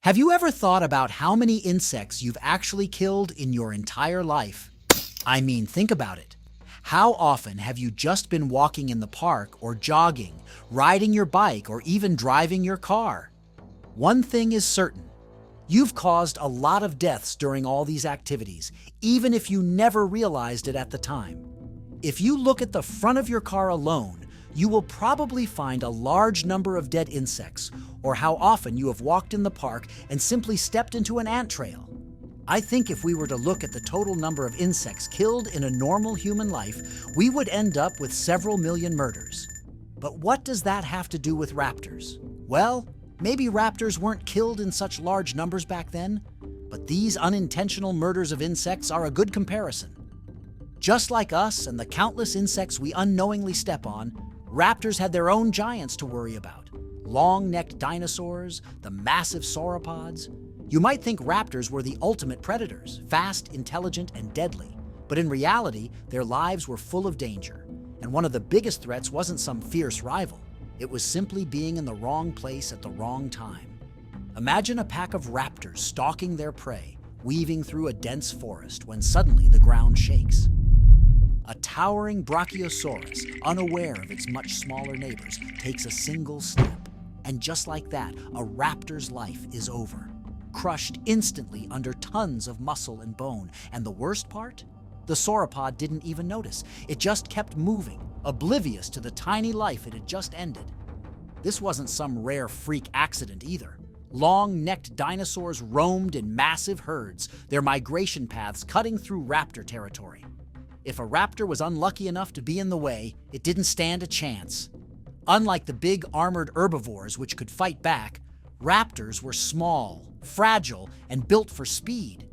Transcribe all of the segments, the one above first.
Have you ever thought about how many insects you've actually killed in your entire life? I mean, think about it. How often have you just been walking in the park or jogging, riding your bike, or even driving your car? One thing is certain. You've caused a lot of deaths during all these activities, even if you never realized it at the time. If you look at the front of your car alone, you will probably find a large number of dead insects, or how often you have walked in the park and simply stepped into an ant trail. I think if we were to look at the total number of insects killed in a normal human life, we would end up with several million murders. But what does that have to do with raptors? Well, maybe raptors weren't killed in such large numbers back then, but these unintentional murders of insects are a good comparison. Just like us and the countless insects we unknowingly step on, raptors had their own giants to worry about. Long-necked dinosaurs, the massive sauropods. You might think raptors were the ultimate predators, fast, intelligent, and deadly. But in reality, their lives were full of danger. And one of the biggest threats wasn't some fierce rival. It was simply being in the wrong place at the wrong time. Imagine a pack of raptors stalking their prey, weaving through a dense forest when suddenly the ground shakes. A towering Brachiosaurus, unaware of its much smaller neighbors, takes a single step. And just like that, a raptor's life is over, crushed instantly under tons of muscle and bone. And the worst part? The sauropod didn't even notice. It just kept moving, oblivious to the tiny life it had just ended. This wasn't some rare freak accident either. Long-necked dinosaurs roamed in massive herds, their migration paths cutting through raptor territory. If a raptor was unlucky enough to be in the way, it didn't stand a chance. Unlike the big armored herbivores which could fight back, raptors were small, fragile, and built for speed,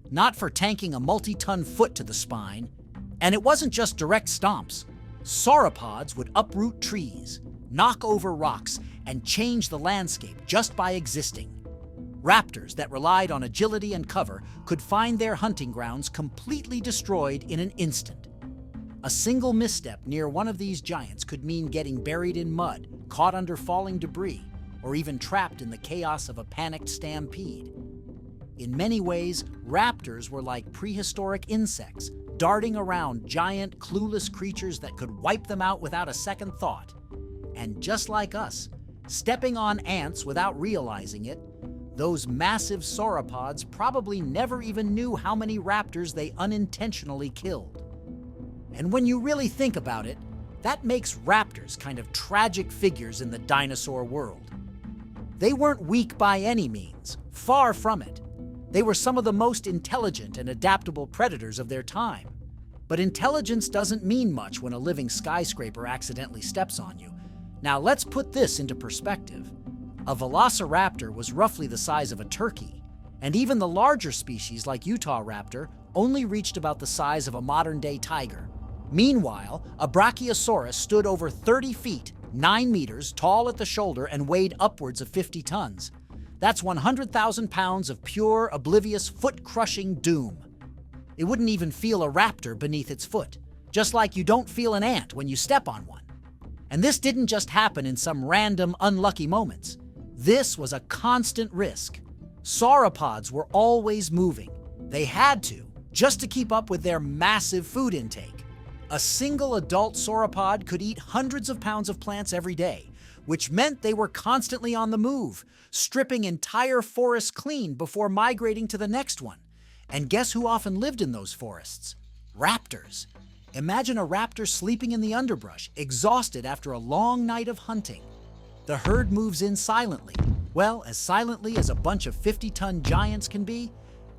not for tanking a multi-ton foot to the spine. And it wasn't just direct stomps. Sauropods would uproot trees, knock over rocks, and change the landscape just by existing. Raptors that relied on agility and cover could find their hunting grounds completely destroyed in an instant. A single misstep near one of these giants could mean getting buried in mud, caught under falling debris, or even trapped in the chaos of a panicked stampede. In many ways, raptors were like prehistoric insects, darting around giant, clueless creatures that could wipe them out without a second thought. And just like us, stepping on ants without realizing it, those massive sauropods probably never even knew how many raptors they unintentionally killed. And when you really think about it, that makes raptors kind of tragic figures in the dinosaur world. They weren't weak by any means, far from it. They were some of the most intelligent and adaptable predators of their time. But intelligence doesn't mean much when a living skyscraper accidentally steps on you. Now let's put this into perspective. A velociraptor was roughly the size of a turkey, and even the larger species like Utah raptor only reached about the size of a modern-day tiger. Meanwhile, a Brachiosaurus stood over 30 feet, 9 meters, tall at the shoulder and weighed upwards of 50 tons. That's 100,000 pounds of pure, oblivious, foot-crushing doom. It wouldn't even feel a raptor beneath its foot, just like you don't feel an ant when you step on one. And this didn't just happen in some random, unlucky moments. This was a constant risk. Sauropods were always moving. They had to, just to keep up with their massive food intake. A single adult sauropod could eat hundreds of pounds of plants every day, which meant they were constantly on the move, stripping entire forests clean before migrating to the next one. And guess who often lived in those forests? Raptors. Imagine a raptor sleeping in the underbrush, exhausted after a long night of hunting. The herd moves in silently, well, as silently as a bunch of 50-ton giants can be,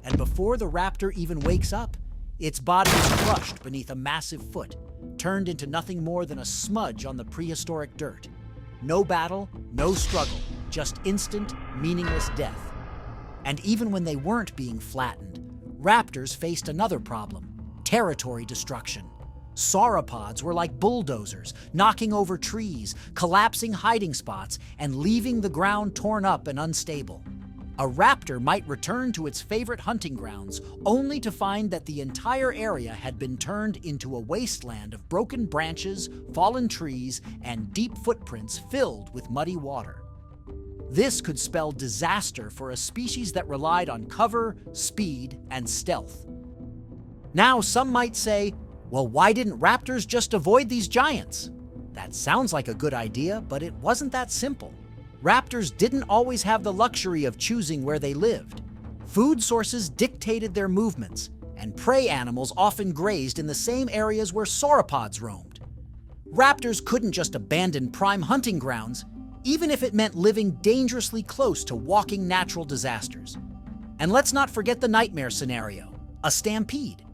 and before the raptor even wakes up, its body is crushed beneath a massive foot, turned into nothing more than a smudge on the prehistoric dirt. No battle, no struggle, just instant, meaningless death. And even when they weren't being flattened, raptors faced another problem: territory destruction. Sauropods were like bulldozers, knocking over trees, collapsing hiding spots, and leaving the ground torn up and unstable. A raptor might return to its favorite hunting grounds only to find that the entire area had been turned into a wasteland of broken branches, fallen trees, and deep footprints filled with muddy water. This could spell disaster for a species that relied on cover, speed, and stealth. Now, some might say, well, why didn't raptors just avoid these giants? That sounds like a good idea, but it wasn't that simple. Raptors didn't always have the luxury of choosing where they lived. Food sources dictated their movements, and prey animals often grazed in the same areas where sauropods roamed. Raptors couldn't just abandon prime hunting grounds, even if it meant living dangerously close to walking natural disasters. And let's not forget the nightmare scenario, a stampede.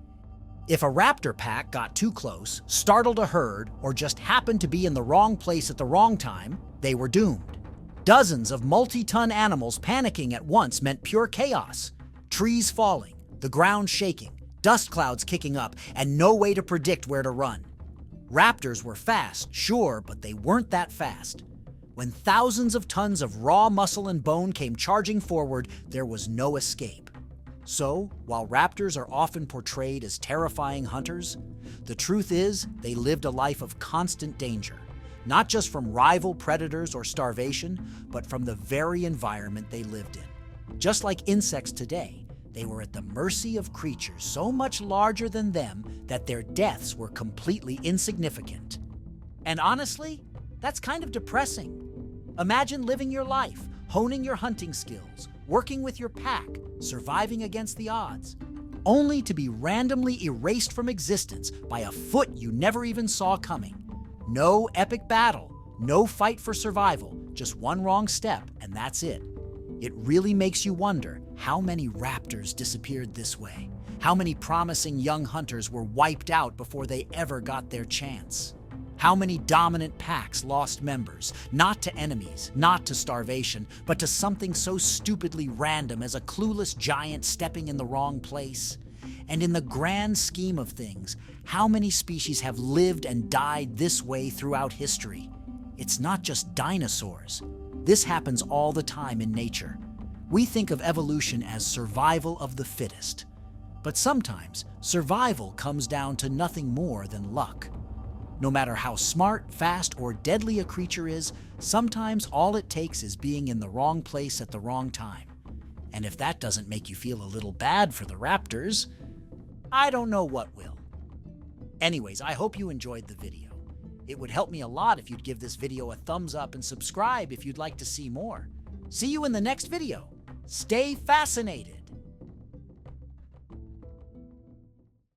If a raptor pack got too close, startled a herd, or just happened to be in the wrong place at the wrong time, they were doomed. Dozens of multi-ton animals panicking at once meant pure chaos. Trees falling, the ground shaking, dust clouds kicking up, and no way to predict where to run. Raptors were fast, sure, but they weren't that fast. When thousands of tons of raw muscle and bone came charging forward, there was no escape. So, while raptors are often portrayed as terrifying hunters, the truth is they lived a life of constant danger, not just from rival predators or starvation, but from the very environment they lived in. Just like insects today, they were at the mercy of creatures so much larger than them that their deaths were completely insignificant. And honestly, that's kind of depressing. Imagine living your life, honing your hunting skills, working with your pack, surviving against the odds, only to be randomly erased from existence by a foot you never even saw coming. No epic battle, no fight for survival, just one wrong step, and that's it. It really makes you wonder how many raptors disappeared this way, how many promising young hunters were wiped out before they ever got their chance. How many dominant packs lost members, not to enemies, not to starvation, but to something so stupidly random as a clueless giant stepping in the wrong place? And in the grand scheme of things, how many species have lived and died this way throughout history? It's not just dinosaurs. This happens all the time in nature. We think of evolution as survival of the fittest. But sometimes, survival comes down to nothing more than luck. No matter how smart, fast, or deadly a creature is, sometimes all it takes is being in the wrong place at the wrong time. And if that doesn't make you feel a little bad for the raptors, I don't know what will. Anyways, I hope you enjoyed the video. It would help me a lot if you'd give this video a thumbs up and subscribe if you'd like to see more. See you in the next video. Stay fascinated.